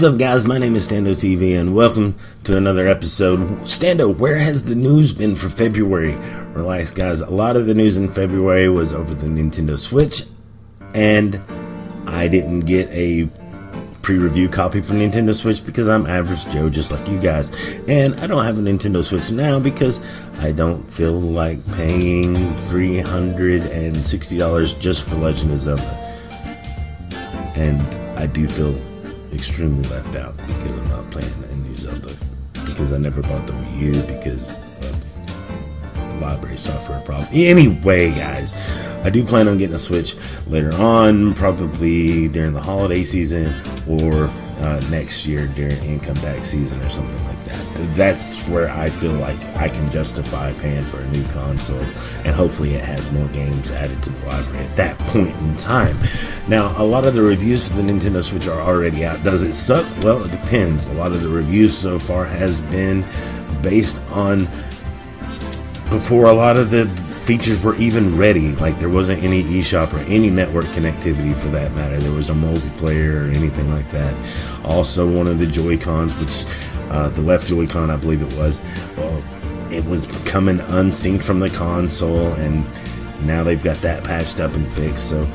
What's up, guys? My name is Stando TV, and welcome to another episode. Stando, where has the news been for February? Relax, guys. A lot of the news in February was over the Nintendo Switch, and I didn't get a pre-review copy for Nintendo Switch because I'm average Joe just like you guys, and I don't have a Nintendo Switch now because I don't feel like paying $360 just for Legend of Zelda, and I do feel extremely left out because I'm not playing a new Zelda, because I never bought the Wii U because of the library software problem. Anyway, guys, I do plan on getting a Switch later on, probably during the holiday season or next year during income tax season or something like that. That's where I feel like I can justify paying for a new console, and hopefully it has more games added to the library at that point in time. Now, a lot of the reviews for the Nintendo Switch are already out. Does it suck? Well, it depends. A lot of the reviews so far has been based on before a lot of the features were even ready. Like, there wasn't any eShop or any network connectivity for that matter. There was no multiplayer or anything like that. Also, one of the Joy-Cons, which the left Joy-Con, I believe it was coming unsynced from the console, and now they've got that patched up and fixed. So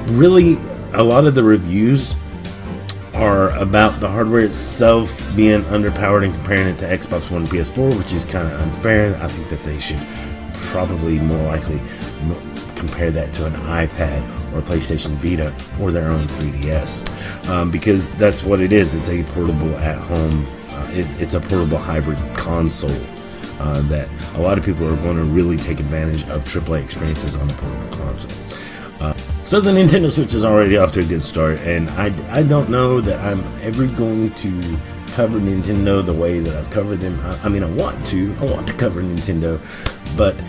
really, a lot of the reviews are about the hardware itself being underpowered and comparing it to Xbox One and PS4, which is kind of unfair. I think that they should probably more likely compare that to an iPad or a PlayStation Vita or their own 3DS, because that's what it is. It's a portable at-home, it's a portable hybrid console that a lot of people are going to really take advantage of AAA experiences on a portable console. So the Nintendo Switch is already off to a good start, and I don't know that I'm ever going to cover Nintendo the way that I've covered them. I mean, I want to cover Nintendo, but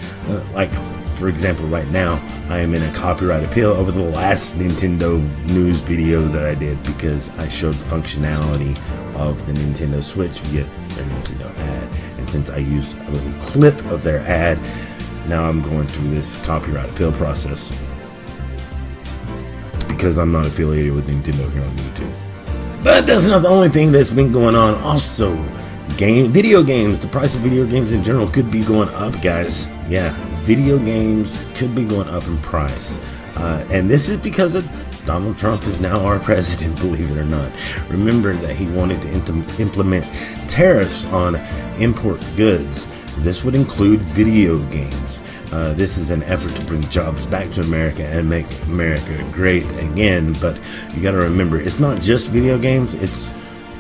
like, for example, right now I am in a copyright appeal over the last Nintendo news video that I did because I showed functionality of the Nintendo Switch via their Nintendo ad, and since I used a little clip of their ad, now I'm going through this copyright appeal process because I'm not affiliated with Nintendo here on YouTube. But that's not the only thing that's been going on. Also, video games, the price of video games in general could be going up, guys. Yeah, video games could be going up in price. And this is because of Donald Trump is now our president, believe it or not. Remember that he wanted to implement tariffs on import goods. This would include video games. This is an effort to bring jobs back to America and make America great again. But you got to remember, it's not just video games, it's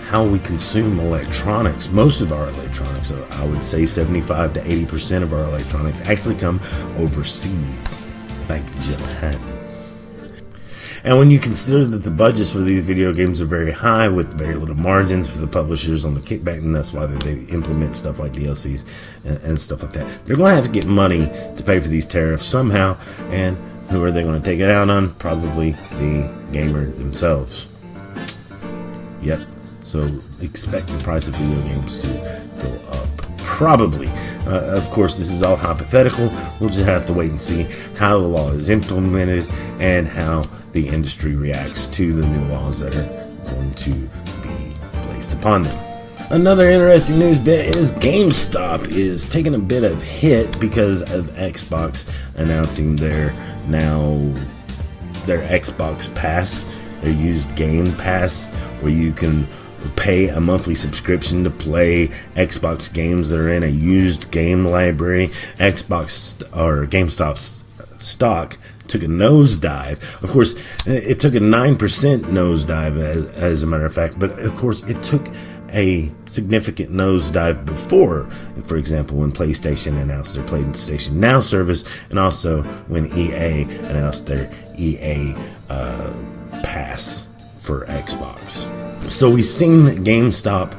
how we consume electronics. Most of our electronics, I would say 75 to 80% of our electronics actually come overseas, like Japan. And when you consider that the budgets for these video games are very high with very little margins for the publishers on the kickback, and that's why they implement stuff like DLCs and stuff like that, they're going to have to get money to pay for these tariffs somehow. And who are they going to take it out on? Probably the gamer themselves. Yep. So expect the price of video games to go up. Probably. Of course, this is all hypothetical. We'll just have to wait and see how the law is implemented and how the industry reacts to the new laws that are going to be placed upon them. Another interesting news bit is GameStop is taking a bit of hit because of Xbox announcing their Xbox Pass, their used game pass, where you can pay a monthly subscription to play Xbox games that are in a used game library. GameStop's stock took a nosedive. Of course, it took a 9% nosedive as a matter of fact, but of course it took a significant nosedive before, for example, when PlayStation announced their PlayStation Now service, and also when EA announced their EA Pass for Xbox. So we've seen GameStop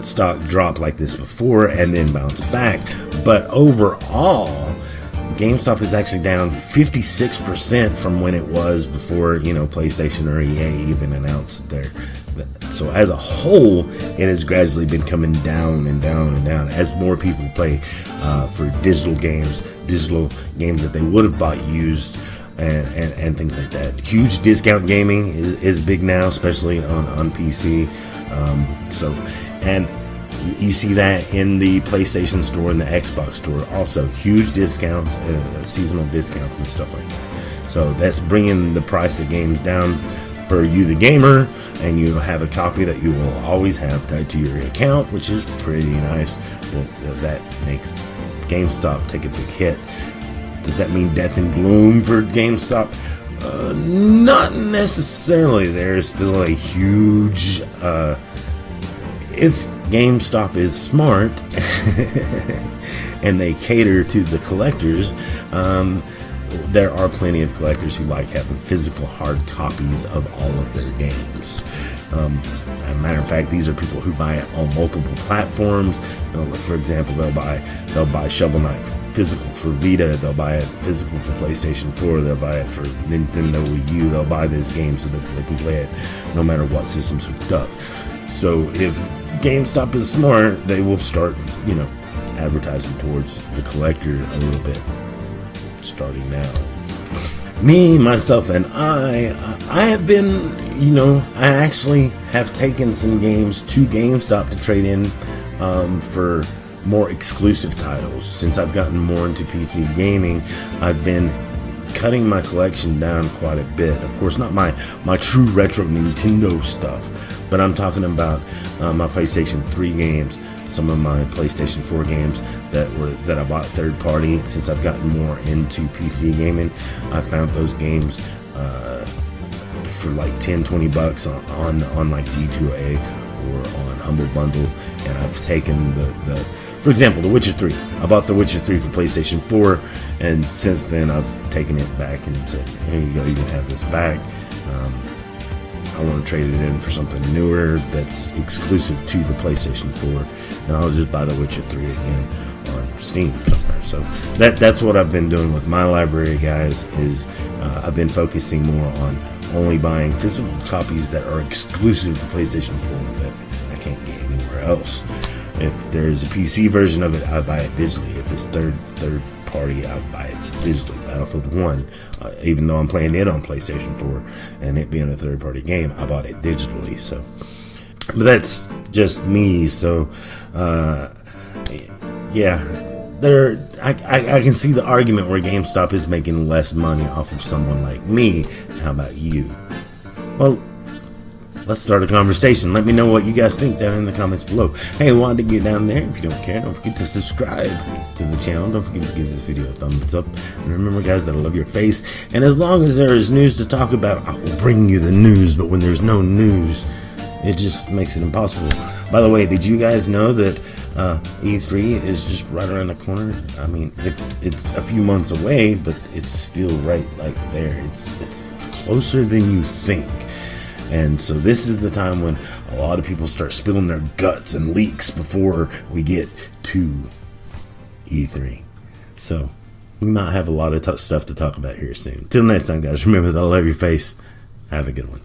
stock drop like this before and then bounce back, but overall GameStop is actually down 56% from when it was before, PlayStation or EA even announced their. So as a whole, it has gradually been coming down and down and down as more people play for digital games that they would have bought used and things like that. Huge discount gaming is big now, especially on PC. And you see that in the PlayStation Store and the Xbox Store. Also, huge discounts, seasonal discounts and stuff like that. So that's bringing the price of games down for you, the gamer, and you have a copy that you will always have tied to your account, which is pretty nice. But that makes GameStop take a big hit. Does that mean death and gloom for GameStop? Not necessarily. There's still a huge... if GameStop is smart and they cater to the collectors, there are plenty of collectors who like having physical hard copies of all of their games. As a matter of fact, these are people who buy it on multiple platforms. For example, they'll buy Shovel Knight physical for Vita, they'll buy it physical for PlayStation 4, they'll buy it for Nintendo Wii U, they'll buy this game so that they can play it no matter what system's hooked up. So if GameStop is smart, they will start, advertising towards the collector a little bit, starting now. Me, myself, and I have been, I actually have taken some games to GameStop to trade in for more exclusive titles. Since I've gotten more into PC gaming, I've been cutting my collection down quite a bit. Of course, not my true retro Nintendo stuff, but I'm talking about my PlayStation 3 games, some of my PlayStation 4 games that I bought third party. Since I've gotten more into PC gaming, I found those games for like $10-20 on like D2A or on Humble Bundle, and I've taken for example, The Witcher 3. I bought The Witcher 3 for PlayStation 4, and since then I've taken it back and said, here you go, you can have this back. I want to trade it in for something newer that's exclusive to the PlayStation 4, and I'll just buy The Witcher 3 again on Steam somewhere. So that's what I've been doing with my library, guys, is I've been focusing more on only buying physical copies that are exclusive to PlayStation 4 that I can't get anywhere else. If there's a PC version of it, I buy it digitally. If it's third party, I buy it digitally. Battlefield 1, even though I'm playing it on PlayStation 4 and it being a third party game, I bought it digitally. So, but that's just me. So, yeah, I can see the argument where GameStop is making less money off of someone like me. How about you? Well, let's start a conversation. Let me know what you guys think down in the comments below. Hey, wanted to get down there. If you don't care, don't forget to subscribe to the channel. Don't forget to give this video a thumbs up. And remember, guys, that I love your face. And as long as there is news to talk about, I will bring you the news. But when there's no news, it just makes it impossible. By the way, did you guys know that E3 is just right around the corner? I mean, it's a few months away, but it's still right like there. It's closer than you think. And so this is the time when a lot of people start spilling their guts and leaks before we get to E3. So we might have a lot of stuff to talk about here soon. Till next time, guys, remember that I love your face. Have a good one.